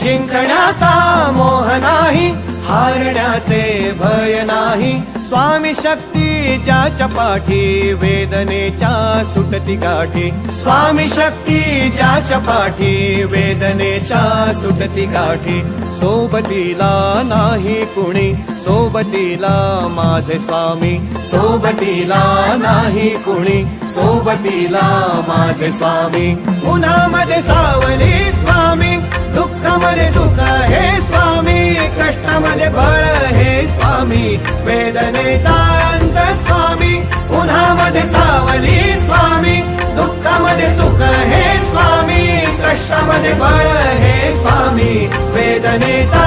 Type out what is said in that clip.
जिंकण्याचा मोह नाही, हारण्याचे भय नाही. स्वामी शक्ती ज्याच्या पाठी, वेदनेच्या सुटती गाठी. स्वामी शक्ती ज्याच्या पाठी, वेदनेच्या सुटती गाठी. सोबतीला नाही कुणी, सोबतीला माझे स्वामी. सोबतीला नाही कुणी, सोबतीला माझे स्वामी. उन्हामध्ये सावली स्वामी, दुःखामध्ये सुख हे स्वामी. कष्टामध्ये बळ हे स्वामी, वेदनेचा अंत स्वामी. उन्हामध्ये सावली स्वामी, दुःखामध्ये सुख हे स्वामी. कष्टामध्ये बळ हे स्वामी, वेदनेचा